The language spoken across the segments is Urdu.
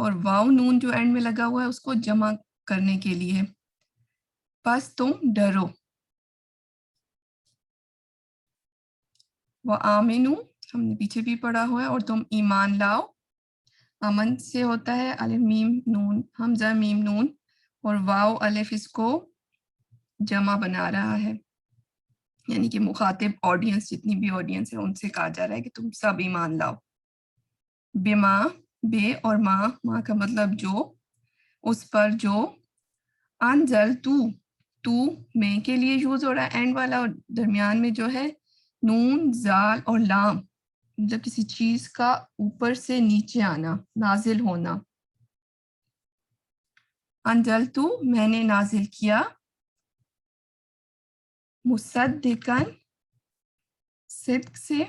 اور واو نون جو اینڈ میں لگا ہوا ہے اس کو جمع کرنے کے لیے. بس تم ڈرو. وآمنو ہم نے پیچھے بھی پڑھا ہوا ہے، اور تم ایمان لاؤ. امن سے ہوتا ہے الف میم نون حمزہ میم نون، اور واو الف اس کو جمع بنا رہا ہے، یعنی کہ مخاطب آڈینس جتنی بھی آڈینس ہے ان سے کہا جا رہا ہے کہ تم سب ایمان لاؤ. بما بے اور ماں کا مطلب جو، اس پر جو. انزل تو میں کے لیے یوز ہو رہا ہے اینڈ والا، اور درمیان میں جو ہے نون زال اور لام، مطلب کسی چیز کا اوپر سے نیچے آنا، نازل ہونا. انزل تو میں نے نازل کیا. مصدقن صدق سے،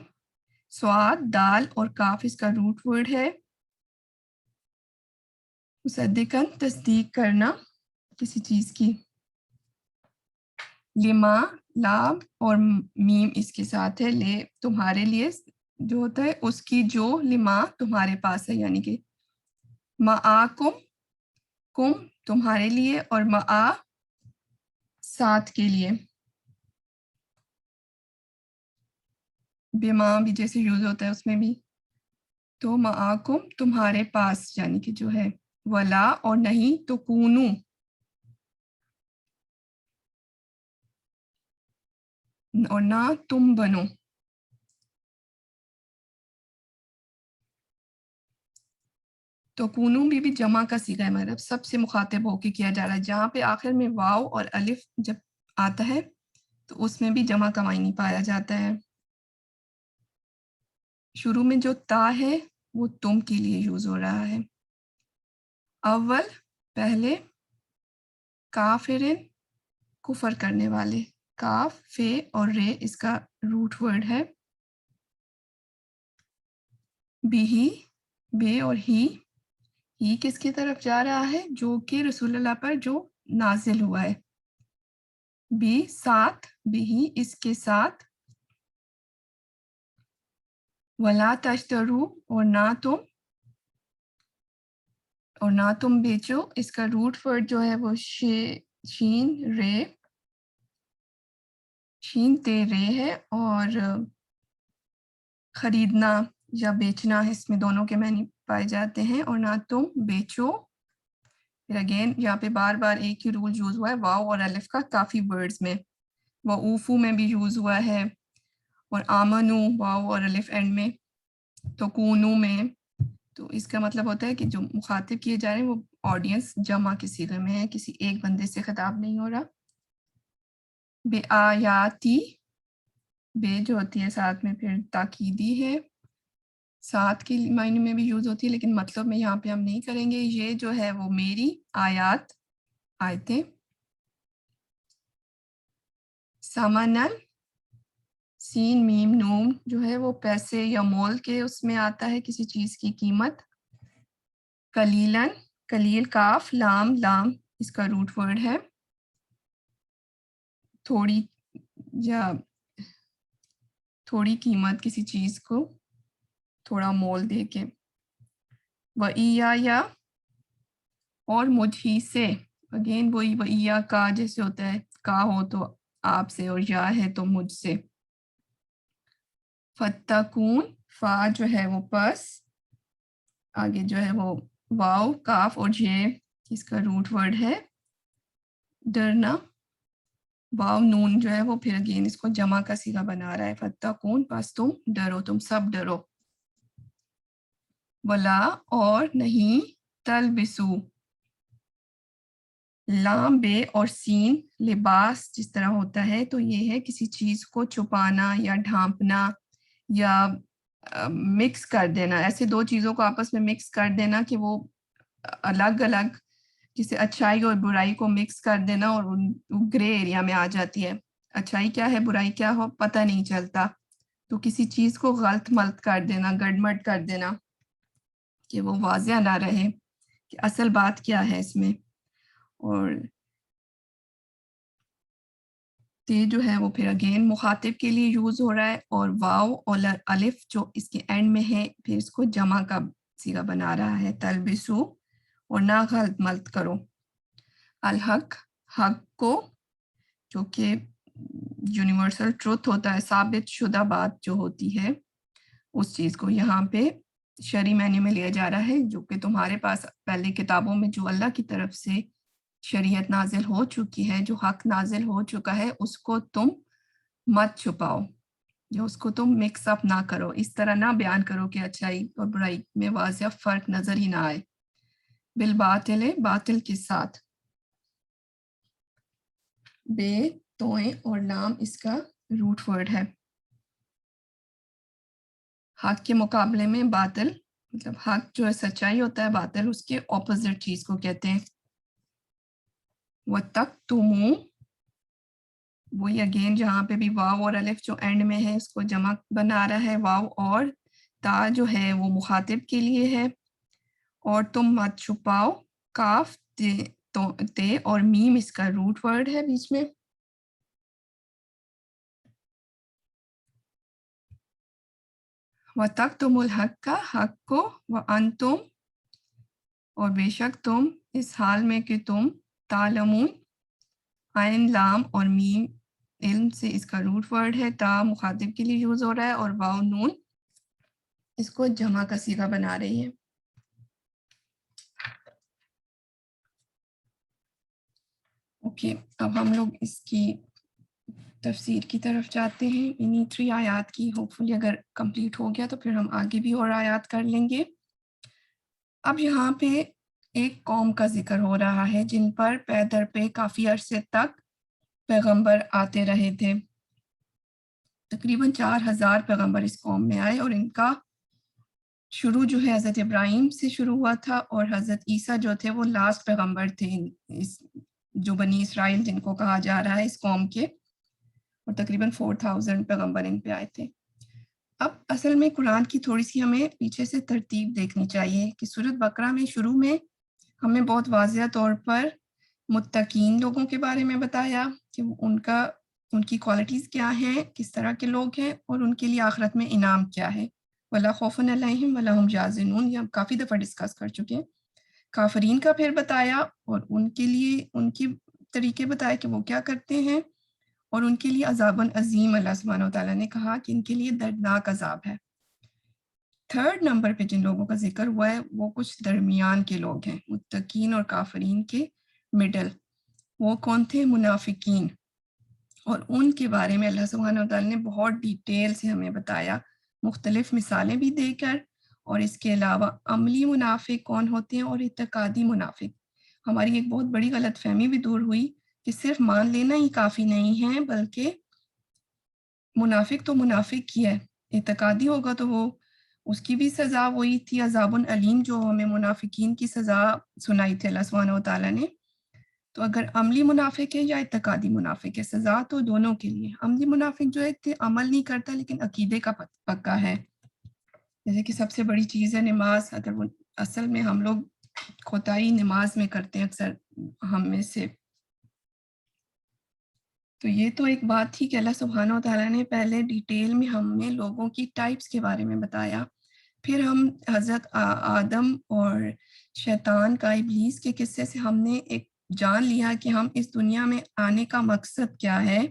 سواد دال اور کاف اس کا روٹ ورڈ ہے. مصدقن تصدیق کرنا کسی چیز کی. لما لام اور میم اس کے ساتھ ہے، لے تمہارے لیے جو ہوتا ہے اس کی جو، لما تمہارے پاس ہے، یعنی کہ معاکم کم تمہارے لیے، اور معا ساتھ کے لیے. بما بھی جیسے یوز ہوتا ہے اس میں بھی، تو معاکم تمہارے پاس یعنی کہ جو ہے. ولا اور نہیں تو کونو، اور نہ تم بنو. تو کونو بھی جمع کا صیغہ ہے، مطلب سب سے مخاطب ہو کے کیا جا رہا ہے. جہاں پہ آخر میں واو اور الف جب آتا ہے تو اس میں بھی جمع کا معنی پایا جاتا ہے. شروع میں جو تا ہے وہ تم کے لیے یوز ہو رہا ہے. اول پہلے، کافرن کفر کرنے والے، کاف فے اور رے اس کا روٹ ورڈ ہے. بھی بے اور ہی کس کی طرف جا رہا ہے؟ جو کہ رسول اللہ پر جو نازل ہوا ہے. بھی ساتھ، بھی اس کے ساتھ. ولا تشترو اور نہ تم بیچو، اس کا روٹ ورڈ جو ہے وہ شین رے، شین تے رے ہے، اور خریدنا یا بیچنا اس میں دونوں کے معنی پائے جاتے ہیں. اور نہ تم بیچو، پھر اگین یہاں پہ بار بار ایک ہی رول یوز ہوا ہے واو اور الف کا کافی ورڈز میں. وہ اوفو میں بھی یوز ہوا ہے، اور آمنو واو اور الف اینڈ میں، تو کونو میں. تو اس کا مطلب ہوتا ہے کہ جو مخاطب کیے جا رہے ہیں وہ آڈینس جمع کے صیغے میں ہے، کسی ایک بندے سے خطاب نہیں ہو رہا. بے آیاتی، بے جو ہوتی ہے ساتھ میں پھر تاکیدی ہے، ساتھ کے معنی میں بھی یوز ہوتی ہے، لیکن مطلب میں یہاں پہ ہم نہیں کریں گے. یہ جو ہے وہ میری آیات، آیتیں. سامانن سین میم نون جو ہے وہ پیسے یا مول کے اس میں آتا ہے، کسی چیز کی قیمت. قلیلاً قلیل کاف لام اس کا روٹ ورڈ ہے. تھوڑی یا تھوڑی قیمت کسی چیز کو تھوڑا مول دے کے. وَإِيَّايَ اور مجھ ہی سے، اگین وہی وَإِيَّا کا جیسے ہوتا ہے، کا ہو تو آپ سے اور یا ہے تو مجھ سے. فَاتَّقُونَ فا جو ہے وہ پس، آگے جو ہے وہ واو کاف اور جے اس کا روٹ ورڈ ہے. ڈرنا، واو نون جو ہے وہ پھر اگین اس کو جمع کا صیغہ بنا رہا ہے. فَاتَّقُونَ پس تم ڈرو، تم سب ڈرو. ولا اور نہیں، تلبسو لام بے اور سین لباس جس طرح ہوتا ہے تو یہ ہے کسی چیز کو چھپانا یا ڈھانپنا یا مکس کر دینا، ایسے دو چیزوں کو آپس میں مکس کر دینا کہ وہ الگ الگ، جسے اچھائی اور برائی کو مکس کر دینا اور گرے ایریا میں آ جاتی ہے. اچھائی کیا ہے برائی کیا ہو پتہ نہیں چلتا، تو کسی چیز کو غلط ملط کر دینا، گڑمٹ کر دینا کہ وہ واضح نہ رہے کہ اصل بات کیا ہے اس میں. اور تے جو ہے وہ پھر اگین مخاطب کے لیے یوز ہو رہا ہے، اور واو اور الف جو اس کے اینڈ میں ہے پھر اس کو جمع کا صیغہ بنا رہا ہے. تلبسو اور نہ غلط ملت کرو. الحق حق کو جو کہ یونیورسل ٹروتھ ہوتا ہے, ثابت شدہ بات جو ہوتی ہے اس چیز کو یہاں پہ شرعی معنی میں لیا جا رہا ہے, جو کہ تمہارے پاس پہلے کتابوں میں جو اللہ کی طرف سے شریعت نازل ہو چکی ہے, جو حق نازل ہو چکا ہے, اس کو تم مت چھپاؤ, جو اس کو تم مکس اپ نہ کرو, اس طرح نہ بیان کرو کہ اچھائی اور برائی میں واضح فرق نظر ہی نہ آئے. بالباطل باطل کے ساتھ. بے توئیں اور لام اس کا روٹ ورڈ ہے. حق کے مقابلے میں باطل, مطلب حق جو ہے سچائی ہوتا ہے, باطل اس کے اپوزٹ چیز کو کہتے ہیں. وَتَکْتُمُوا, وہی اگین جہاں پہ بھی واو اور الف جو اینڈ میں ہے اس کو جمع بنا رہا ہے, واو اور تا جو ہے وہ مخاطب کے لیے ہے. اور تم مت چھپاؤ, کاف تے اور میم اس کا روٹ ورڈ ہے بیچ میں. وَتَکْتُمُوا الْحَقَّ, حق کو, وَأَنْتُمْ, اور بے شک تم, اس حال میں کہ تم, تعلمون, عین لام اور میم علم سے اس کا روٹ ورڈ ہے, تا مخاطب کے لیے یوز ہو رہا ہے, اور واو نون اس کو جمع کا صیغہ بنا رہی ہے. اوکے, اب ہم لوگ اس کی تفسیر کی طرف جاتے ہیں. انہی 3 آیات کی ہوپ فلی اگر کمپلیٹ ہو گیا تو پھر ہم آگے بھی اور آیات کر لیں گے. اب یہاں پہ ایک قوم کا ذکر ہو رہا ہے جن پر پے در پہ کافی عرصے تک پیغمبر آتے رہے تھے. تقریباً 4000 پیغمبر اس قوم میں آئے, اور ان کا شروع جو ہے حضرت ابراہیم سے شروع ہوا تھا, اور حضرت عیسیٰ جو تھے وہ لاسٹ پیغمبر تھے جو بنی اسرائیل جن کو کہا جا رہا ہے اس قوم کے, اور تقریباً 4000 پیغمبر ان پہ آئے تھے. اب اصل میں قرآن کی تھوڑی سی ہمیں پیچھے سے ترتیب دیکھنی چاہیے کہ سورۃ بقرہ میں شروع میں ہمیں بہت واضح طور پر متقین لوگوں کے بارے میں بتایا کہ ان کی کوالٹیز کیا ہیں, کس طرح کے لوگ ہیں, اور ان کے لیے آخرت میں انعام کیا ہے. وَلَا خَوْفٌ عَلَيْهِمْ وَلَا هُمْ يَحْزَنُونَ, یہ ہم کافی دفعہ ڈسکس کر چکے ہیں. کافرین کا پھر بتایا, اور ان کے لیے ان کی طریقے بتائے کہ وہ کیا کرتے ہیں, اور ان کے لیے عذاب عظیم, اللہ سبحانہ وتعالیٰ نے کہا کہ ان کے لیے دردناک عذاب ہے. تھرڈ نمبر پہ جن لوگوں کا ذکر ہوا ہے وہ کچھ درمیان کے لوگ ہیں, متقین اور کافرین کے مڈل. وہ کون تھے؟ منافقین. اور ان کے بارے میں اللہ سبحانہ وتعالیٰ نے بہت ڈیٹیل سے ہمیں بتایا, مختلف مثالیں بھی دے کر, اور اس کے علاوہ عملی منافق کون ہوتے ہیں اور اعتقادی منافق. ہماری ایک بہت بڑی غلط فہمی بھی دور ہوئی کہ صرف مان لینا ہی کافی نہیں ہے, بلکہ منافق تو منافق ہی ہے, اعتقادی ہوگا تو وہ اس کی بھی سزا وہی تھی, عذاب علیم, جو ہمیں منافقین کی سزا سنائی تھی اللہ سبحانہ وتعالیٰ نے. تو اگر عملی منافق ہے یا اعتقادی منافق ہے, سزا تو دونوں کے لیے. عملی منافق جو ہے کہ عمل نہیں کرتا لیکن عقیدے کا پکا ہے, جیسے کہ سب سے بڑی چیز ہے نماز. اگر وہ اصل میں ہم لوگ کوتاہی نماز میں کرتے ہیں اکثر ہم میں سے, تو یہ تو ایک بات تھی کہ اللہ سبحانہ وتعالیٰ نے پہلے ڈیٹیل میں ہمیں لوگوں کی ٹائپس کے بارے میں بتایا. پھر ہم حضرت آدم اور شیطان کا, ابلیس کے قصے سے ہم نے ایک جان لیا کہ ہم اس دنیا میں آنے کا مقصد کیا ہے.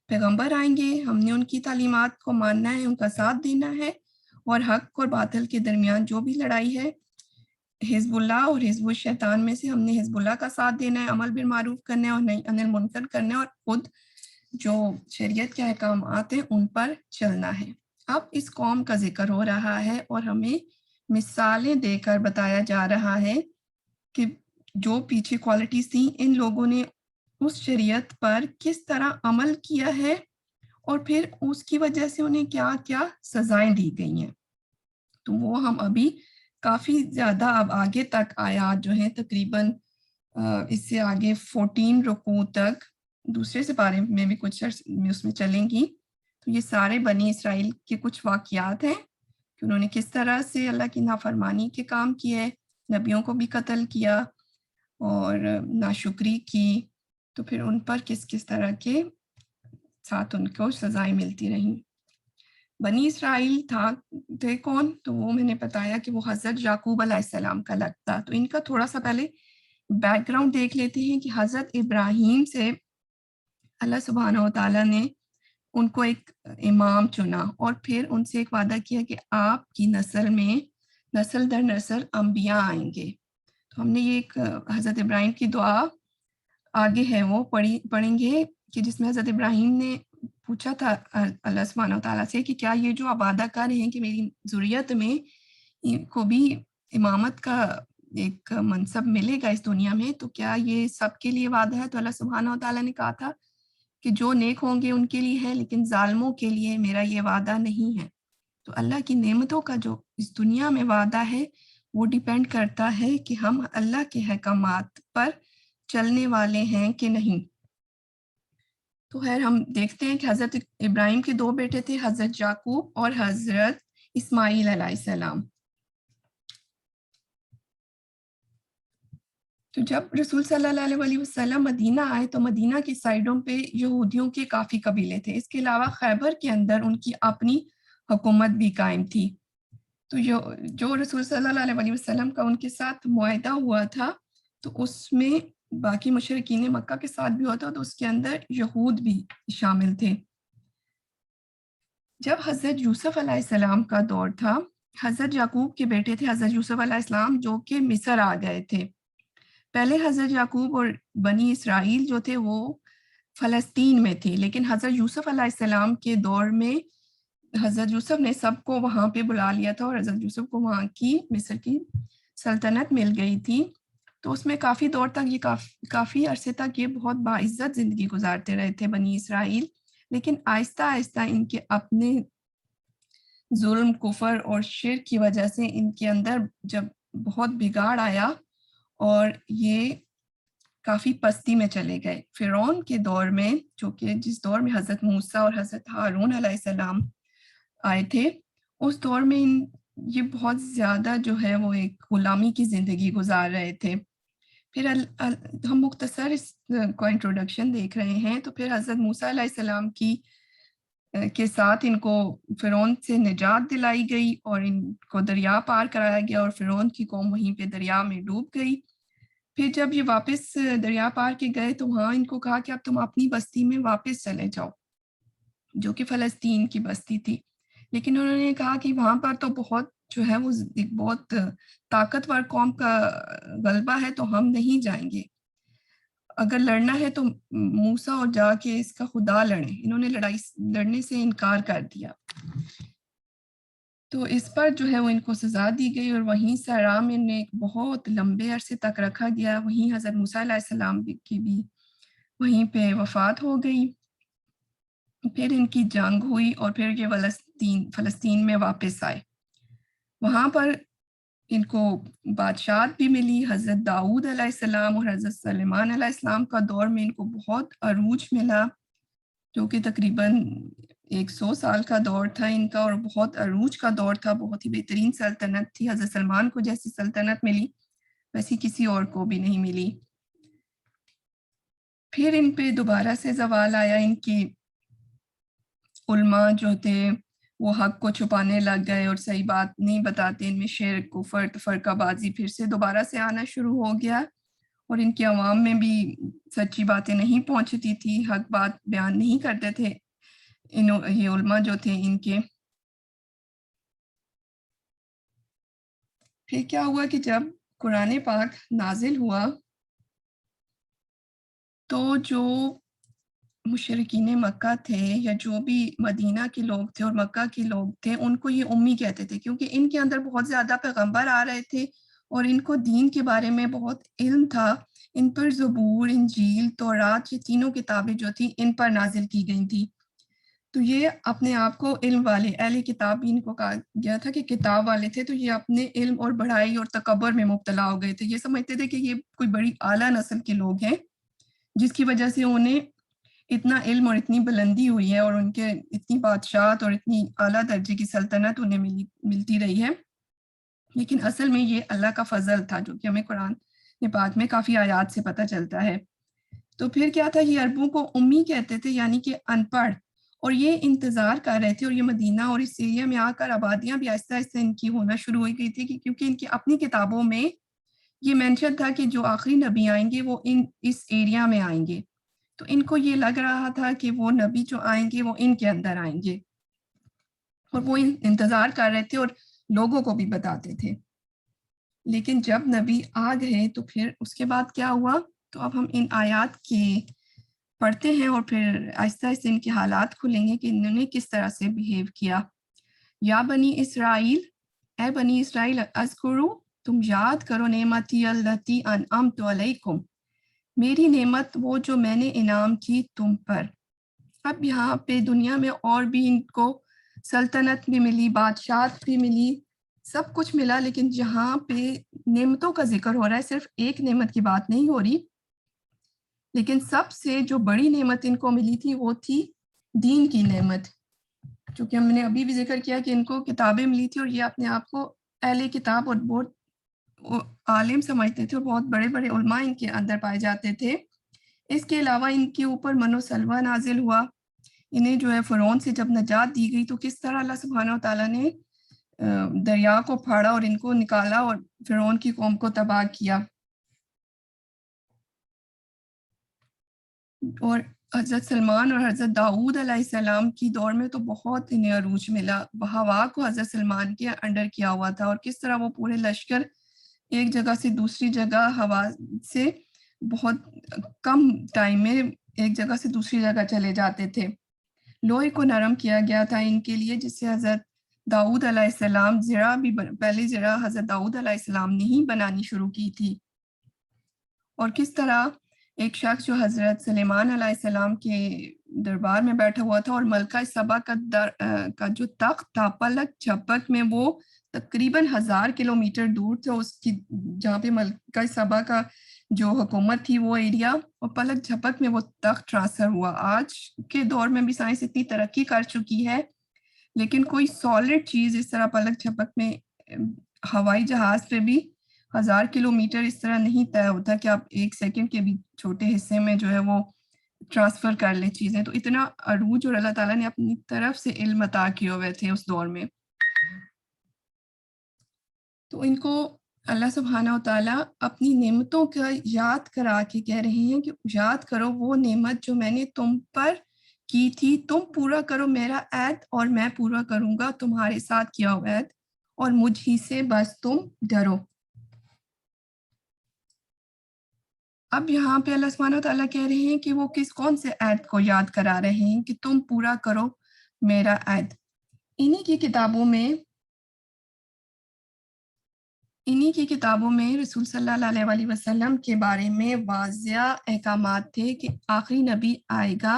پیغمبر آئیں گے, ہم نے ان کی تعلیمات کو ماننا ہے, ان کا ساتھ دینا ہے, اور حق اور باطل کے درمیان جو بھی لڑائی ہے, حزب اللہ اور حزب الشیطان میں سے ہم نے حزب اللہ کا ساتھ دینا ہے, عمل بالمعروف کرنا ہے اور نہیں عن المنکر کرنا ہے, اور خود جو شریعت کے احکامات ہیں ان پر چلنا ہے. اب اس قوم کا ذکر ہو رہا ہے اور ہمیں مثالیں دے کر بتایا جا رہا ہے کہ جو پیچھے کوالٹیز تھیں ان لوگوں نے اس شریعت پر کس طرح عمل کیا ہے, اور پھر اس کی وجہ سے انہیں کیا کیا سزائیں دی گئی ہیں. تو وہ ہم ابھی کافی زیادہ اب آگے تک آیات جو ہیں تقریباً اس سے آگے 14 رکوع تک دوسرے سپارے میں بھی کچھ اس میں چلیں گی. تو یہ سارے بنی اسرائیل کے کچھ واقعات ہیں کہ انہوں نے کس طرح سے اللہ کی نافرمانی کے کام کیے, نبیوں کو بھی قتل کیا اور ناشکری کی, تو پھر ان پر کس کس طرح کے ساتھ ان کو سزائیں ملتی رہیں. بنی اسرائیل تھے کون؟ تو وہ میں نے بتایا کہ وہ حضرت یعقوب علیہ السلام کا لگتا. تو ان کا تھوڑا سا پہلے بیک گراؤنڈ دیکھ لیتے ہیں کہ حضرت ابراہیم سے اللہ سبحانہ و تعالیٰ نے ان کو ایک امام چنا اور پھر ان سے ایک وعدہ کیا کہ آپ کی نسل میں نسل در نسل انبیاء آئیں گے. تو ہم نے یہ ایک حضرت ابراہیم کی دعا آگے ہے وہ پڑھیں گے کہ جس میں حضرت ابراہیم نے پوچھا تھا اللہ سبحانہ و تعالیٰ سے کہ کیا یہ جو آپ وعدہ کر رہے ہیں کہ میری ذریت میں کو بھی امامت کا ایک منصب ملے گا اس دنیا میں، تو کیا یہ سب کے لیے وعدہ ہے؟ تو اللہ سبحانہ و تعالیٰ نے کہا تھا کہ جو نیک ہوں گے ان کے لیے ہے، لیکن ظالموں کے لیے میرا یہ وعدہ نہیں ہے. تو اللہ کی نعمتوں کا جو اس دنیا میں وعدہ ہے وہ ڈیپینڈ کرتا ہے کہ ہم اللہ کے احکامات پر چلنے والے ہیں کہ نہیں. تو خیر ہم دیکھتے ہیں کہ حضرت ابراہیم کے 2 بیٹے تھے، حضرت یعقوب اور حضرت اسماعیل علیہ السلام. تو جب رسول صلی اللہ علیہ وسلم مدینہ آئے تو مدینہ کی سائڈوں پہ یہودیوں کے کافی قبیلے تھے. اس کے علاوہ خیبر کے اندر ان کی اپنی حکومت بھی قائم تھی. تو جو رسول صلی اللہ علیہ وسلم کا ان کے ساتھ معاہدہ ہوا تھا تو اس میں باقی مشرکین مکہ کے ساتھ بھی ہوتا، تو اس کے اندر یہود بھی شامل تھے. جب حضرت یوسف علیہ السلام کا دور تھا، حضرت یعقوب کے بیٹے تھے حضرت یوسف علیہ السلام جو کہ مصر آ گئے تھے. پہلے حضرت یعقوب اور بنی اسرائیل جو تھے وہ فلسطین میں تھے، لیکن حضرت یوسف علیہ السلام کے دور میں حضرت یوسف نے سب کو وہاں پہ بلا لیا تھا اور حضرت یوسف کو وہاں کی مصر کی سلطنت مل گئی تھی. تو اس میں کافی دور تک یہ کافی عرصے تک یہ بہت باعزت زندگی گزارتے رہے تھے بنی اسرائیل. لیکن آہستہ آہستہ ان کے اپنے ظلم، کفر اور شرک کی وجہ سے ان کے اندر جب بہت بگاڑ آیا اور یہ کافی پستی میں چلے گئے. فرعون کے دور میں، جو کہ جس دور میں حضرت موسیٰ اور حضرت ہارون علیہ السلام آئے تھے، اس دور میں یہ بہت زیادہ جو ہے وہ ایک غلامی کی زندگی گزار رہے تھے. پھر ہم مختصر اس کو انٹروڈکشن دیکھ رہے ہیں. تو پھر حضرت موسیٰ علیہ السلام کے ساتھ ان کو فرعون سے نجات دلائی گئی اور ان کو دریا پار کرایا گیا اور فرعون کی قوم وہیں پہ دریا میں ڈوب گئی. پھر جب یہ واپس دریا پار کے گئے تو وہاں ان کو کہا کہ اب تم اپنی بستی میں واپس چلے جاؤ، جو کہ فلسطین کی بستی تھی. لیکن انہوں نے کہا کہ وہاں پر تو بہت جو ہے وہ ایک بہت طاقتور قوم کا غلبہ ہے، تو ہم نہیں جائیں گے. اگر لڑنا ہے تو موسیٰ اور جا کے اس کا خدا لڑیں. انہوں نے لڑنے سے انکار کر دیا. تو اس پر جو ہے وہ ان کو سزا دی گئی اور وہیں صحرا میں انہیں ایک بہت لمبے عرصے تک رکھا گیا. وہیں حضرت موسیٰ علیہ السلام کی بھی وہیں پہ وفات ہو گئی. پھر ان کی جنگ ہوئی اور پھر یہ فلسطین میں واپس آئے. وہاں پر ان کو بادشاہت بھی ملی. حضرت داؤد علیہ السلام اور حضرت سلیمان علیہ السلام کا دور میں ان کو بہت عروج ملا، جو کہ تقریباً 100 سال کا دور تھا ان کا اور بہت عروج کا دور تھا. بہت ہی بہترین سلطنت تھی. حضرت سلمان کو جیسی سلطنت ملی ویسی کسی اور کو بھی نہیں ملی. پھر ان پہ دوبارہ سے زوال آیا. ان کی علماء جو تھے وہ حق کو چھپانے لگ گئے اور صحیح بات نہیں بتاتے. ان میں شرک، کفر، فرقہ بازی پھر سے دوبارہ سے آنا شروع ہو گیا اور ان کے عوام میں بھی سچی باتیں نہیں پہنچتی تھی، حق بات بیان نہیں کرتے تھے یہ علماء جو تھے ان کے. پھر کیا ہوا کہ جب قرآن پاک نازل ہوا تو جو مشرکین مکہ تھے یا جو بھی مدینہ کے لوگ تھے اور مکہ کے لوگ تھے، ان کو یہ امی کہتے تھے، کیونکہ ان کے اندر بہت زیادہ پیغمبر آ رہے تھے اور ان کو دین کے بارے میں بہت علم تھا. ان پر زبور، انجیل، تورات، یہ تینوں کتابیں جو تھیں ان پر نازل کی گئی تھی. تو یہ اپنے آپ کو علم والے، اہل کتاب بھی ان کو کہا گیا تھا کہ کتاب والے تھے. تو یہ اپنے علم اور بڑائی اور تکبر میں مبتلا ہو گئے تھے. یہ سمجھتے تھے کہ یہ کوئی بڑی اعلیٰ نسل کے لوگ ہیں جس کی وجہ سے انہیں اتنا علم اور اتنی بلندی ہوئی ہے اور ان کے اتنی بادشاہت اور اتنی اعلیٰ درجے کی سلطنت انہیں ملتی رہی ہے. لیکن اصل میں یہ اللہ کا فضل تھا، جو کہ ہمیں قرآن پاک میں کافی آیات سے پتہ چلتا ہے. تو پھر کیا تھا، یہ عربوں کو امی کہتے تھے، یعنی کہ ان پڑھ. اور یہ انتظار کر رہے تھے، اور یہ مدینہ اور اس ایریا میں آ کر آبادیاں بھی آہستہ آہستہ ان کی ہونا شروع ہو گئی تھی، کیونکہ ان کی اپنی کتابوں میں یہ مینشن تھا کہ جو آخری نبی آئیں گے وہ اس ایریا میں آئیں گے، تو ان کو یہ لگ رہا تھا کہ وہ نبی جو آئیں گے وہ ان کے اندر آئیں گے، اور وہ انتظار کر رہے تھے اور لوگوں کو بھی بتاتے تھے۔ لیکن جب نبی آ گئے تو پھر اس کے بعد کیا ہوا؟ تو اب ہم ان آیات کے پڑھتے ہیں اور پھر آہستہ آہستہ ان کے حالات کھلیں گے کہ انہوں نے کس طرح سے بیہیو کیا۔ یا بنی اسرائیل، اے بنی اسرائیل، اذکرو، تم یاد کرو نعمتی اللتی انعمت علیکم، میری نعمت وہ جو میں نے انعام کی تم پر۔ اب یہاں پہ دنیا میں اور بھی ان کو سلطنت بھی ملی، بادشاہت بھی ملی، سب کچھ ملا، لیکن جہاں پہ نعمتوں کا ذکر ہو رہا ہے صرف ایک نعمت کی بات نہیں ہو رہی، لیکن سب سے جو بڑی نعمت ان کو ملی تھی وہ تھی دین کی نعمت، چونکہ ہم نے ابھی بھی ذکر کیا کہ ان کو کتابیں ملی تھی اور یہ اپنے آپ کو اہل کتاب اور بہت عالم سمجھتے تھے، اور بہت بڑے بڑے علماء ان کے اندر پائے جاتے تھے۔ اس کے علاوہ ان کے اوپر من و سلوہ نازل ہوا، انہیں جو ہے فرعون سے جب نجات دی گئی تو کس طرح اللہ سبحانہ و تعالیٰ نے دریا کو پھاڑا اور ان کو نکالا اور فرعون کی قوم کو تباہ کیا۔ اور حضرت سلمان اور حضرت داؤد علیہ السلام کی دور میں تو بہت انہیں عروج ملا، ہوا کو حضرت سلمان کے انڈر کیا ہوا تھا، اور کس طرح وہ پورے لشکر ایک جگہ سے دوسری جگہ ہوا سے بہت کم ٹائم میں ایک جگہ سے دوسری جگہ چلے جاتے تھے۔ لوہے کو نرم کیا گیا تھا ان کے لیے، جس سے حضرت داؤد علیہ السلام پہلی زرہ حضرت داؤد علیہ السلام نے ہی بنانی شروع کی تھی۔ اور کس طرح ایک شخص جو حضرت سلیمان علیہ السلام کے دربار میں بیٹھا ہوا تھا اور ملکہ سبا کا جو تخت تھا پلک جھپک میں وہ تقریباً 1000 کلومیٹر دور تھا، اس کی جہاں پہ ملکہ سبا کا جو حکومت تھی وہ ایریا، اور پلک جھپک میں وہ تخت ٹرانسفر ہوا۔ آج کے دور میں بھی سائنس اتنی ترقی کر چکی ہے، لیکن کوئی سالڈ چیز اس طرح پلک جھپک میں ہوائی جہاز پہ بھی 1000 کلومیٹر اس طرح نہیں طے ہوتا کہ آپ ایک سیکنڈ کے بھی چھوٹے حصے میں جو ہے وہ ٹرانسفر کر لیں چیزیں، تو اتنا عروج اور اللہ تعالیٰ نے اپنی طرف سے علم عطا کیے ہوئے تھے اس دور میں۔ تو ان کو اللہ سبحانہ و تعالیٰ اپنی نعمتوں کا یاد کرا کے کہہ رہے ہیں کہ یاد کرو وہ نعمت جو میں نے تم پر کی تھی، تم پورا کرو میرا عہد اور میں پورا کروں گا تمہارے ساتھ کیا ہوا عہد، اور مجھ ہی سے بس تم ڈرو۔ اب یہاں پہ اللہ سبحانہ و تعالیٰ کہہ رہے ہیں کہ وہ کون سے عہد کو یاد کرا رہے ہیں کہ تم پورا کرو میرا عہد۔ انہی کی کتابوں میں رسول صلی اللہ علیہ وسلم کے بارے میں واضح احکامات تھے کہ آخری نبی آئے گا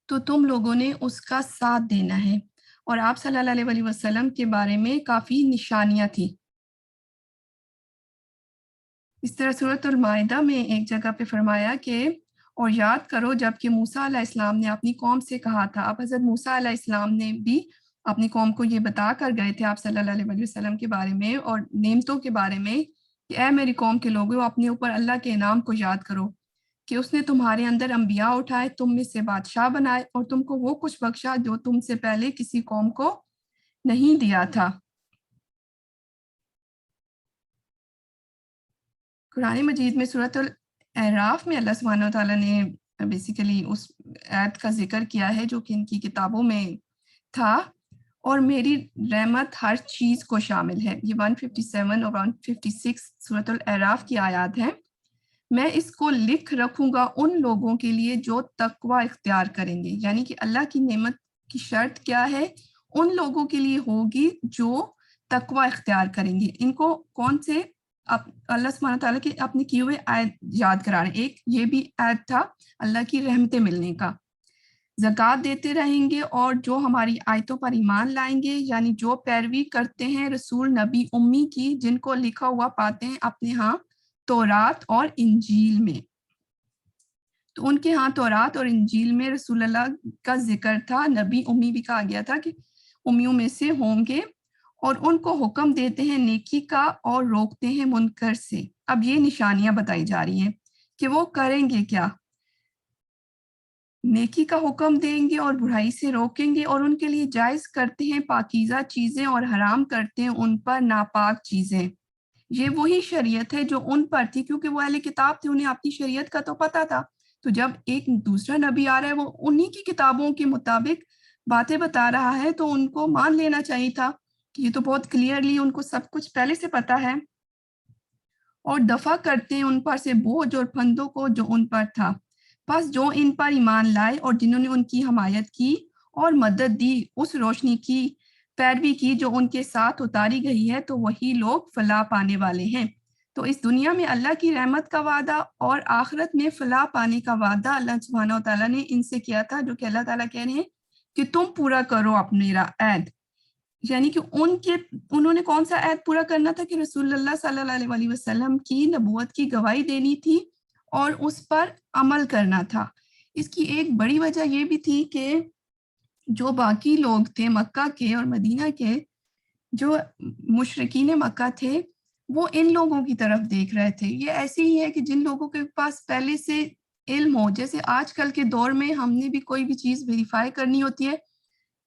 تو تم لوگوں نے اس کا ساتھ دینا ہے، اور آپ صلی اللہ علیہ وسلم کے بارے میں کافی نشانیاں تھیں۔ اس طرح سورۃ المائدہ میں ایک جگہ پہ فرمایا کہ اور یاد کرو جب کہ موسیٰ علیہ السلام نے اپنی قوم سے کہا تھا، اب حضرت موسیٰ علیہ السلام نے بھی اپنی قوم کو یہ بتا کر گئے تھے آپ صلی اللہ علیہ وسلم کے بارے میں اور نعمتوں کے بارے میں کہ اے میری قوم کے لوگوں، اپنے اوپر اللہ کے انعام کو یاد کرو کہ اس نے تمہارے اندر انبیاء اٹھائے، تم میں سے بادشاہ بنائے، اور تم کو وہ کچھ بخشا جو تم سے پہلے کسی قوم کو نہیں دیا تھا۔ قرآن مجید میں سورۃ الاعراف میں اللہ سبحانہ و تعالیٰ نے بیسیکلی اس آیت کا ذکر کیا ہے جو کہ ان کی کتابوں میں تھا، اور میری رحمت ہر چیز کو شامل ہے۔ یہ 157 اور 156 سورۃ الاعراف کی آیات ہیں۔ میں اس کو لکھ رکھوں گا ان لوگوں کے لیے جو تقوی اختیار کریں گے، یعنی کہ اللہ کی نعمت کی شرط کیا ہے؟ ان لوگوں کے لیے ہوگی جو تقوی اختیار کریں گے۔ ان کو کون سے؟ اللہ سبحانہ تعالیٰ کے اپنے کیے ہوئے آیت یاد کرا رہے ہیں۔ ایک یہ بھی آیت تھا اللہ کی رحمتیں ملنے کا، زکوٰۃ دیتے رہیں گے اور جو ہماری آیتوں پر ایمان لائیں گے، یعنی جو پیروی کرتے ہیں رسول نبی امی کی جن کو لکھا ہوا پاتے ہیں اپنے ہاں تورات اور انجیل میں۔ تو ان کے ہاں تورات اور انجیل میں رسول اللہ کا ذکر تھا، نبی امی بھی کہا گیا تھا کہ امیوں میں سے ہوں گے، اور ان کو حکم دیتے ہیں نیکی کا اور روکتے ہیں منکر سے۔ اب یہ نشانیاں بتائی جا رہی ہیں کہ وہ کریں گے کیا؟ نیکی کا حکم دیں گے اور برائی سے روکیں گے، اور ان کے لیے جائز کرتے ہیں پاکیزہ چیزیں اور حرام کرتے ہیں ان پر ناپاک چیزیں۔ یہ وہی شریعت ہے جو ان پر تھی، کیونکہ وہ اہل کتاب تھے، انہیں اپنی شریعت کا تو پتہ تھا۔ تو جب ایک دوسرا نبی آ رہا ہے، وہ انہی کی کتابوں کے مطابق باتیں بتا رہا ہے، تو ان کو مان لینا چاہیے تھا کہ یہ تو بہت کلیئرلی ان کو سب کچھ پہلے سے پتہ ہے۔ اور دفع کرتے ہیں ان پر سے بوجھ اور پھندوں کو جو ان پر تھا۔ پس جو ان پر ایمان لائے اور جنہوں نے ان کی حمایت کی اور مدد دی، اس روشنی کی پیروی کی جو ان کے ساتھ اتاری گئی ہے، تو وہی لوگ فلاح پانے والے ہیں۔ تو اس دنیا میں اللہ کی رحمت کا وعدہ اور آخرت میں فلاح پانے کا وعدہ اللہ سبحانہ و تعالیٰ نے ان سے کیا تھا، جو کہ اللہ تعالیٰ کہہ رہے ہیں کہ تم پورا کرو اپنا عہد۔ یعنی کہ انہوں نے کون سا عہد پورا کرنا تھا؟ کہ رسول اللہ صلی اللہ علیہ وسلم کی نبوت کی گواہی دینی تھی اور اس پر عمل کرنا تھا۔ اس کی ایک بڑی وجہ یہ بھی تھی کہ جو باقی لوگ تھے مکہ کے اور مدینہ کے، جو مشرکین مکہ تھے، وہ ان لوگوں کی طرف دیکھ رہے تھے۔ یہ ایسے ہی ہے کہ جن لوگوں کے پاس پہلے سے علم ہو، جیسے آج کل کے دور میں ہم نے بھی کوئی بھی چیز ویریفائی کرنی ہوتی ہے،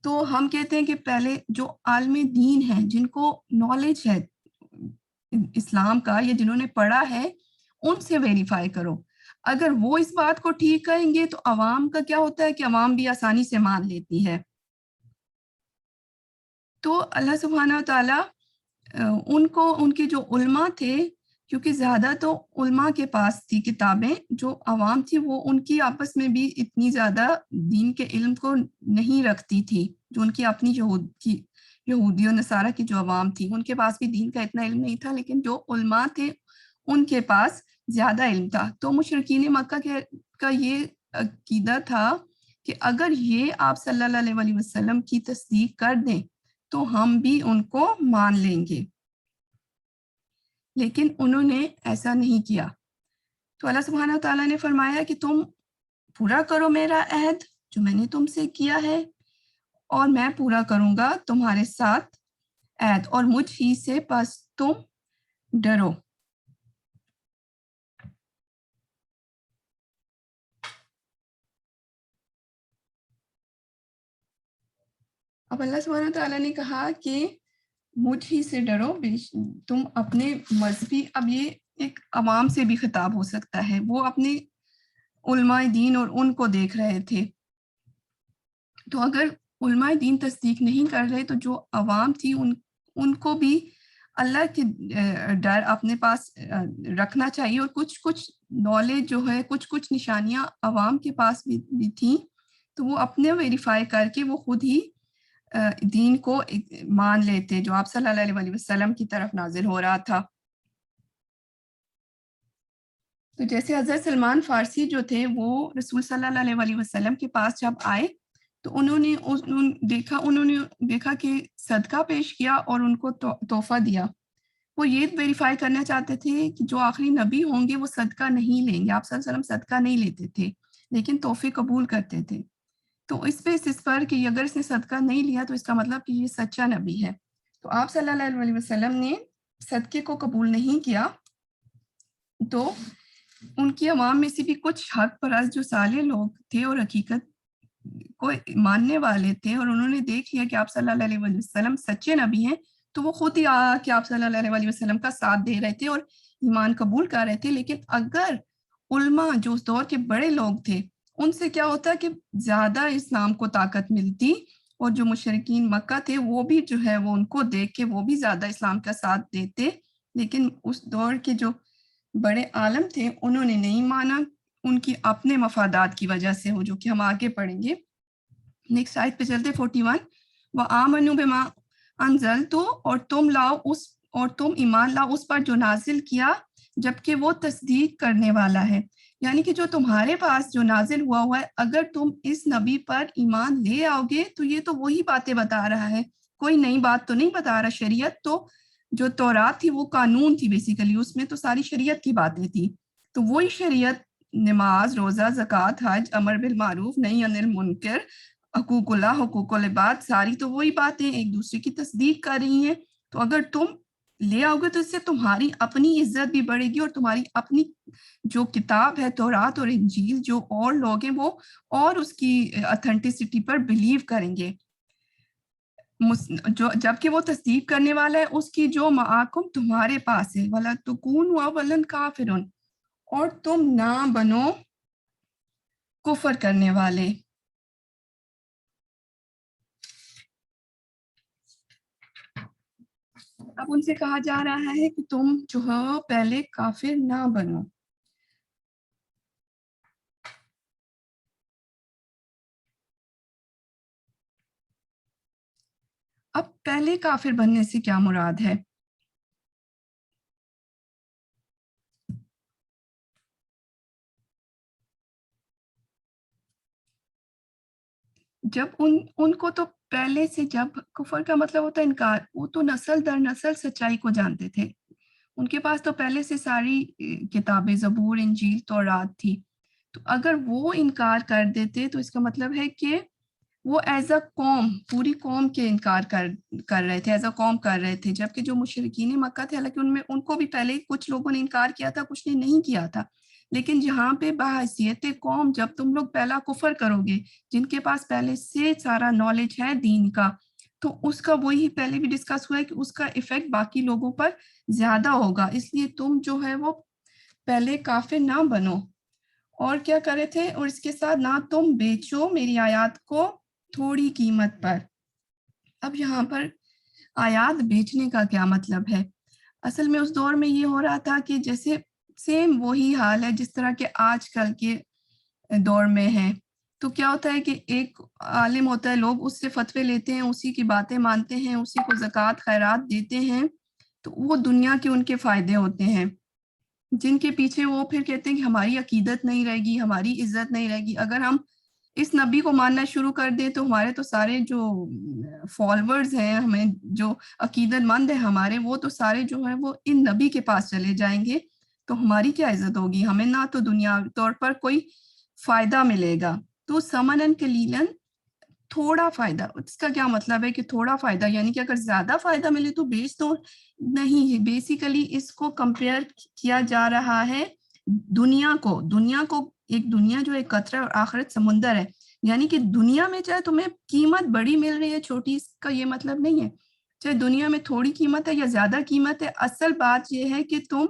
تو ہم کہتے ہیں کہ پہلے جو عالم دین ہیں، جن کو نالج ہے اسلام کا یا جنہوں نے پڑھا ہے، ان سے ویریفائی کرو۔ اگر وہ اس بات کو ٹھیک کہیں گے تو عوام کا کیا ہوتا ہے کہ عوام بھی آسانی سے مان لیتی ہے۔ تو اللہ سبحانہ و تعالیٰ ان کے جو علماء تھے، کیونکہ زیادہ تو علماء کے پاس تھی کتابیں، جو عوام تھی وہ ان کی آپس میں بھی اتنی زیادہ دین کے علم کو نہیں رکھتی تھی، جو ان کی اپنی یہودی و نصارہ کی جو عوام تھی، ان کے پاس بھی دین کا اتنا علم نہیں تھا، لیکن جو علماء تھے ان کے پاس زیادہ علم تھا۔ تو مشرکین مکہ کا یہ عقیدہ تھا کہ اگر یہ آپ صلی اللہ علیہ وسلم کی تصدیق کر دیں تو ہم بھی ان کو مان لیں گے، لیکن انہوں نے ایسا نہیں کیا۔ تو اللہ سبحانہ وتعالیٰ نے فرمایا کہ تم پورا کرو میرا عہد جو میں نے تم سے کیا ہے، اور میں پورا کروں گا تمہارے ساتھ عہد، اور مجھ ہی سے پس تم ڈرو۔ اب اللہ سبحانہ وتعالیٰ نے کہا کہ مجھ ہی سے ڈرو، تم اپنے مذہبی، اب یہ ایک عوام سے بھی خطاب ہو سکتا ہے، وہ اپنے علماء دین اور ان کو دیکھ رہے تھے۔ تو اگر علماء دین تصدیق نہیں کر رہے تو جو عوام تھی ان کو بھی اللہ کی ڈر اپنے پاس رکھنا چاہیے، اور کچھ نالج جو ہے، کچھ نشانیاں عوام کے پاس بھی تھیں، تو وہ اپنے ویریفائی کر کے وہ خود ہی دین کو مان لیتے جو آپ صلی اللہ علیہ وسلم کی طرف نازل ہو رہا تھا۔ تو جیسے حضرت سلمان فارسی جو تھے، وہ رسول صلی اللہ علیہ وسلم کے پاس جب آئے تو انہوں نے دیکھا کہ صدقہ پیش کیا اور ان کو تحفہ دیا۔ وہ یہ ویریفائی کرنا چاہتے تھے کہ جو آخری نبی ہوں گے وہ صدقہ نہیں لیں گے، آپ صلی اللہ علیہ وسلم صدقہ نہیں لیتے تھے لیکن تحفے قبول کرتے تھے۔ تو اس پر کہ اگر اس نے صدقہ نہیں لیا تو اس کا مطلب کہ یہ سچا نبی ہے۔ تو آپ صلی اللہ علیہ وسلم نے صدقے کو قبول نہیں کیا، تو ان کی عوام میں سے بھی کچھ حق پرست جو صالح لوگ تھے اور حقیقت کو ماننے والے تھے، اور انہوں نے دیکھ لیا کہ آپ صلی اللہ علیہ وسلم سچے نبی ہیں، تو وہ خود ہی کہ آپ صلی اللہ علیہ وسلم کا ساتھ دے رہے تھے اور ایمان قبول کر رہے تھے۔ لیکن اگر علماء جو اس دور کے بڑے لوگ تھے، ان سے کیا ہوتا کہ زیادہ اسلام کو طاقت ملتی، اور جو مشرکین مکہ تھے وہ بھی جو ہے وہ ان کو دیکھ کے وہ بھی زیادہ اسلام کا ساتھ دیتے، لیکن اس دور کے جو بڑے عالم تھے انہوں نے نہیں مانا، ان کی اپنے مفادات کی وجہ سے ہو، جو کہ ہم آگے پڑھیں گے۔ نیکسٹ آیت پہ چلتے 41۔ وَآمَنُوا بِمَا أَنزَلْتُ، اور تم ایمان لاؤ اس پر جو نازل کیا، جبکہ وہ تصدیق کرنے والا ہے۔ یعنی کہ جو تمہارے پاس جو نازل ہوا ہے، اگر تم اس نبی پر ایمان لے آؤ گے تو یہ تو وہی باتیں بتا رہا ہے، کوئی نئی بات تو نہیں بتا رہا۔ شریعت تو جو تورات تھی وہ قانون تھی بیسیکلی، اس میں تو ساری شریعت کی باتیں تھی، تو وہی شریعت، نماز، روزہ، زکوٰۃ، حج، امر بالمعروف، نہی عن المنکر، حقوق اللہ، حقوق العباد، ساری تو وہی باتیں ایک دوسرے کی تصدیق کر رہی ہیں۔ تو اگر تم لے آؤ گے تو اس سے تمہاری اپنی عزت بھی بڑھے گی، اور تمہاری اپنی جو کتاب ہے تورات اور انجیل، جو اور لوگ ہیں وہ اور اس کی اتھینٹسٹی پر بلیو کریں گے، جو جبکہ وہ تصدیق کرنے والا ہے اس کی جو معاکم تمہارے پاس ہے، وَلَا تُكُونُوا أَوَّلًا كَافِرٌ، اور تم نہ بنو کفر کرنے والے۔ اب ان سے کہا جا رہا ہے کہ تم جو ہو پہلے کافر نہ بنو۔ اب پہلے کافر بننے سے کیا مراد ہے؟ جب ان کو تو پہلے سے، جب کفر کا مطلب ہوتا ہے انکار، وہ تو نسل در نسل سچائی کو جانتے تھے، ان کے پاس تو پہلے سے ساری کتابیں، زبور، انجیل، تورات تھی، تو اگر وہ انکار کر دیتے تو اس کا مطلب ہے کہ وہ ایز اے قوم، پوری قوم کے انکار کر رہے تھے، ایز اے قوم کر رہے تھے، جبکہ جو مشرکین مکہ تھے، حالانکہ ان کو بھی پہلے کچھ لوگوں نے انکار کیا تھا، کچھ نے نہیں کیا تھا، لیکن جہاں پہ بحیثیت قوم جب تم لوگ پہلا کفر کرو گے، جن کے پاس پہلے سے سارا نالج ہے دین کا، تو اس کا وہی پہلے بھی ڈسکس ہوا ہے کہ اس کا ایفیکٹ باقی لوگوں پر زیادہ ہوگا، اس لیے تم جو ہے وہ پہلے کافر نہ بنو۔ اور کیا کرے تھے؟ اور اس کے ساتھ نہ تم بیچو میری آیات کو تھوڑی قیمت پر۔ اب یہاں پر آیات بیچنے کا کیا مطلب ہے؟ اصل میں اس دور میں یہ ہو رہا تھا کہ جیسے سیم وہی حال ہے جس طرح کے آج کل کے دور میں ہے، تو کیا ہوتا ہے کہ ایک عالم ہوتا ہے، لوگ اس سے فتوے لیتے ہیں، اسی کی باتیں مانتے ہیں، اسی کو زکوٰۃ خیرات دیتے ہیں، تو وہ دنیا کے ان کے فائدے ہوتے ہیں، جن کے پیچھے وہ پھر کہتے ہیں کہ ہماری عقیدت نہیں رہے گی، ہماری عزت نہیں رہے گی، اگر ہم اس نبی کو ماننا شروع کر دیں تو ہمارے تو سارے جو فالورز ہیں، ہمیں جو عقیدت مند ہیں ہمارے، وہ تو سارے جو ہیں وہ ان نبی کے پاس چلے جائیں گے، تو ہماری کیا عزت ہوگی، ہمیں نہ تو دنیاوی طور پر کوئی فائدہ ملے گا۔ تو سمنن قلیلاً، تھوڑا فائدہ، اس کا کیا مطلب ہے کہ تھوڑا فائدہ، یعنی کہ اگر زیادہ فائدہ ملے تو بیچ دو، نہیں ہے، بیسیکلی اس کو کمپیئر کیا جا رہا ہے دنیا کو ایک دنیا جو ایک قطرہ اور آخرت سمندر ہے، یعنی کہ دنیا میں چاہے تمہیں قیمت بڑی مل رہی ہے چھوٹی، اس کا یہ مطلب نہیں ہے، چاہے دنیا میں تھوڑی قیمت ہے یا زیادہ قیمت ہے، اصل بات یہ ہے کہ تم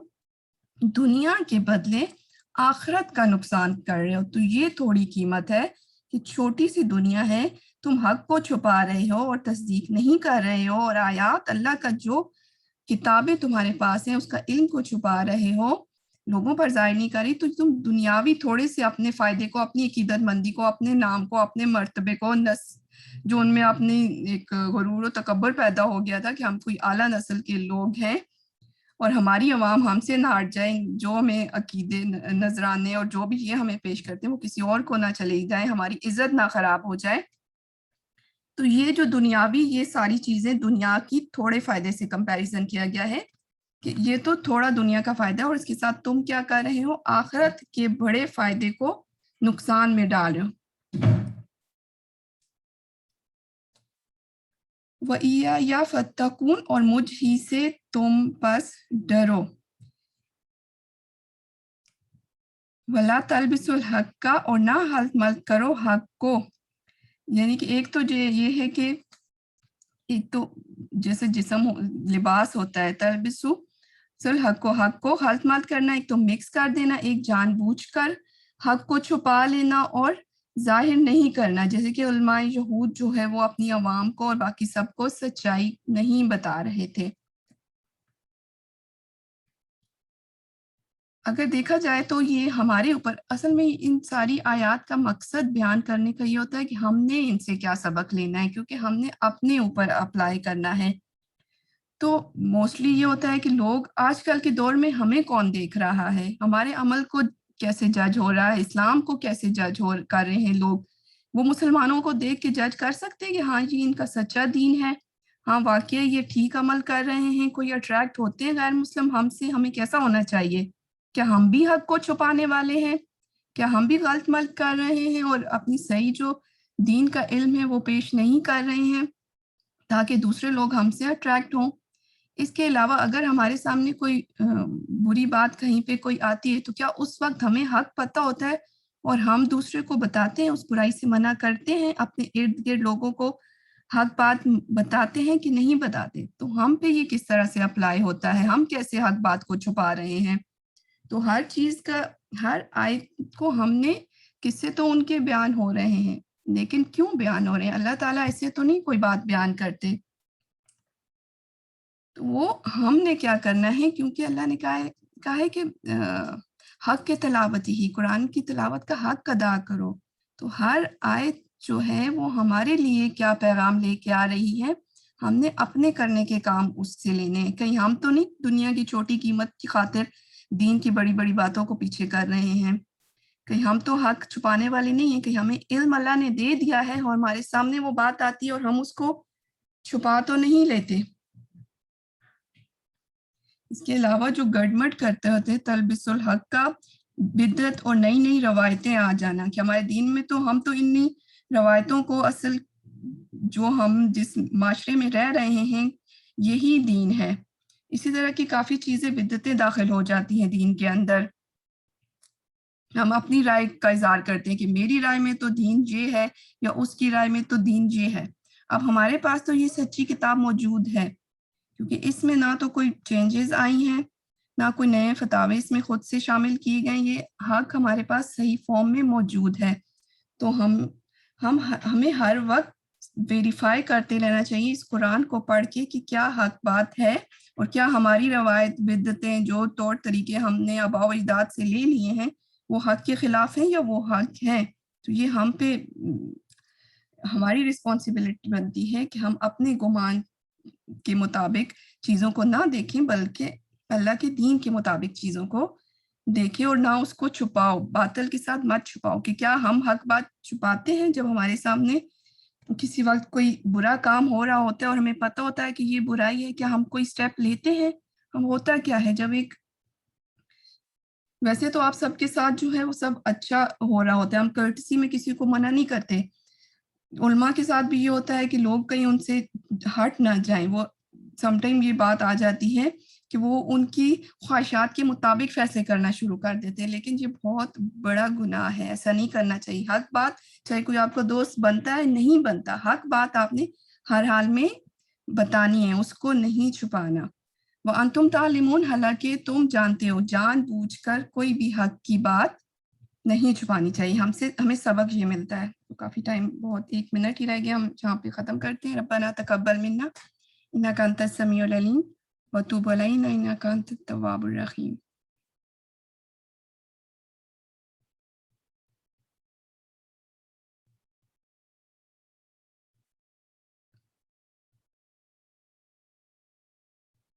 دنیا کے بدلے آخرت کا نقصان کر رہے ہو، تو یہ تھوڑی قیمت ہے کہ چھوٹی سی دنیا ہے، تم حق کو چھپا رہے ہو اور تصدیق نہیں کر رہے ہو، اور آیات اللہ کا جو کتابیں تمہارے پاس ہیں اس کا علم کو چھپا رہے ہو، لوگوں پر ظاہر نہیں کری، تو تم دنیاوی تھوڑے سے اپنے فائدے کو، اپنی عقیدت مندی کو، اپنے نام کو، اپنے مرتبے کو، جو ان میں اپنی ایک غرور و تکبر پیدا ہو گیا تھا کہ ہم کوئی اعلیٰ نسل کے لوگ ہیں اور ہماری عوام ہم سے نہ ہٹ جائیں، جو ہمیں عقیدے، نذرانے اور جو بھی یہ ہمیں پیش کرتے ہیں وہ کسی اور کو نہ چلے جائیں، ہماری عزت نہ خراب ہو جائے، تو یہ جو دنیاوی، یہ ساری چیزیں دنیا کی تھوڑے فائدے سے کمپیریزن کیا گیا ہے کہ یہ تو تھوڑا دنیا کا فائدہ ہے، اور اس کے ساتھ تم کیا کر رہے ہو، آخرت کے بڑے فائدے کو نقصان میں ڈال رہے ہو۔ وَإِيَّايَ فَاتَّقُونِ، اور مجھ ہی سے تم پس ڈرو۔ وَلَا تَلْبِسُوا الْحَقَّ، اور نہ حلف مت کرو حق کو، یعنی کہ ایک تو یہ ہے کہ ایک تو جیسے جسم لباس ہوتا ہے، تلبسو حق کو حلف مت کرنا، ایک تو مکس کر دینا، ایک جان بوجھ کر حق کو چھپا لینا اور ظاہر نہیں کرنا، جیسے کہ علماء یہود جو ہے وہ اپنی عوام کو اور باقی سب کو سچائی نہیں بتا رہے تھے۔ اگر دیکھا جائے تو یہ ہمارے اوپر، اصل میں ان ساری آیات کا مقصد بیان کرنے کا یہ ہوتا ہے کہ ہم نے ان سے کیا سبق لینا ہے، کیونکہ ہم نے اپنے اوپر اپلائی کرنا ہے۔ تو موسٹلی یہ ہوتا ہے کہ لوگ آج کل کے دور میں ہمیں کون دیکھ رہا ہے، ہمارے عمل کو کیسے جج ہو رہا ہے، اسلام کو کیسے جج کر رہے ہیں لوگ، وہ مسلمانوں کو دیکھ کے جج کر سکتے ہیں کہ ہاں یہ ان کا سچا دین ہے، ہاں واقعی یہ ٹھیک عمل کر رہے ہیں، کوئی اٹریکٹ ہوتے ہیں غیر مسلم ہم سے، ہمیں کیسا ہونا چاہیے، کیا ہم بھی حق کو چھپانے والے ہیں، کیا ہم بھی غلط عمل کر رہے ہیں اور اپنی صحیح جو دین کا علم ہے وہ پیش نہیں کر رہے ہیں تاکہ دوسرے لوگ ہم سے اٹریکٹ ہوں۔ اس کے علاوہ اگر ہمارے سامنے کوئی بری بات کہیں پہ کوئی آتی ہے تو کیا اس وقت ہمیں حق پتہ ہوتا ہے اور ہم دوسرے کو بتاتے ہیں، اس برائی سے منع کرتے ہیں، اپنے ارد گرد لوگوں کو حق بات بتاتے ہیں کہ نہیں بتاتے؟ تو ہم پہ یہ کس طرح سے اپلائی ہوتا ہے؟ ہم کیسے حق بات کو چھپا رہے ہیں؟ تو ہر چیز کا، ہر آیت کو ہم نے، قصے تو ان کے بیان ہو رہے ہیں لیکن کیوں بیان ہو رہے ہیں؟ اللہ تعالیٰ ایسے تو نہیں کوئی بات بیان کرتے. تو وہ ہم نے کیا کرنا ہے، کیونکہ اللہ نے کہا ہے کہ حق کے تلاوت ہی، قرآن کی تلاوت کا حق ادا کرو. تو ہر آیت جو ہے وہ ہمارے لیے کیا پیغام لے کے آ رہی ہے، ہم نے اپنے کرنے کے کام اس سے لینے ہیں. کہیں ہم تو نہیں دنیا کی چھوٹی قیمت کی خاطر دین کی بڑی بڑی باتوں کو پیچھے کر رہے ہیں. کہیں ہم تو حق چھپانے والے نہیں ہیں. کہیں ہمیں علم اللہ نے دے دیا ہے اور ہمارے سامنے وہ بات آتی ہے اور ہم اس کو چھپا تو نہیں لیتے. اس کے علاوہ جو گڑمٹ کرتے ہوتے تلبس الحق کا بدعت اور نئی نئی روایتیں آ جانا کہ ہمارے دین میں تو ہم تو انہی روایتوں کو، اصل جو ہم جس معاشرے میں رہ رہے ہیں یہی دین ہے. اسی طرح کی کافی چیزیں بدعتیں داخل ہو جاتی ہیں دین کے اندر. ہم اپنی رائے کا اظہار کرتے ہیں کہ میری رائے میں تو دین یہ ہے یا اس کی رائے میں تو دین یہ ہے. اب ہمارے پاس تو یہ سچی کتاب موجود ہے کیونکہ اس میں نہ تو کوئی چینجز آئی ہیں، نہ کوئی نئے فتاوی اس میں خود سے شامل کیے گئے. یہ حق ہمارے پاس صحیح فارم میں موجود ہے. تو ہمیں ہر وقت ویریفائی کرتے رہنا چاہیے اس قرآن کو پڑھ کے کہ کیا حق بات ہے اور کیا ہماری روایت، بدعتیں، جو طور طریقے ہم نے آباء و اجداد سے لے لیے ہیں وہ حق کے خلاف ہیں یا وہ حق ہیں. تو یہ ہم پہ، ہماری رسپانسبلٹی بنتی ہے کہ ہم اپنے گمان کے مطابق چیزوں کو نہ دیکھیں بلکہ اللہ کے دین کے مطابق چیزوں کو دیکھیں اور نہ اس کو چھپاؤ، باطل کے ساتھ مت چھپاؤ. کہ کیا ہم حق بات چھپاتے ہیں جب ہمارے سامنے کسی وقت کوئی برا کام ہو رہا ہوتا ہے اور ہمیں پتہ ہوتا ہے کہ یہ برائی ہے، کیا ہم کوئی سٹیپ لیتے ہیں؟ ہم ہوتا کیا ہے جب ایک، ویسے تو آپ سب کے ساتھ جو ہے وہ سب اچھا ہو رہا ہوتا ہے، ہم کرٹسی میں کسی کو منع نہیں کرتے. علماء کے ساتھ بھی یہ ہوتا ہے کہ لوگ کہیں ان سے ہٹ نہ جائیں. وہ سم ٹائم یہ بات آ جاتی ہے کہ وہ ان کی خواہشات کے مطابق فیصلے کرنا شروع کر دیتے ہیں، لیکن یہ بہت بڑا گناہ ہے، ایسا نہیں کرنا چاہیے. حق بات، چاہے کوئی آپ کو دوست بنتا ہے نہیں بنتا، حق بات آپ نے ہر حال میں بتانی ہے، اس کو نہیں چھپانا. وَأَنْتُمْ تَعْلَمُونَ، حالانکہ تم جانتے ہو، جان بوجھ کر کوئی بھی حق کی بات نہیں چھپانی چاہیے. ہمیں سبق یہ ملتا ہے. تو کافی ٹائم، بہت 1 منٹ ہی رہ گیا، ہم جہاں پہ ختم کرتے ہیں. ربنا تقبل منا انک انت السمیع العلیم وتوب علینا انک انت التواب الرحیم.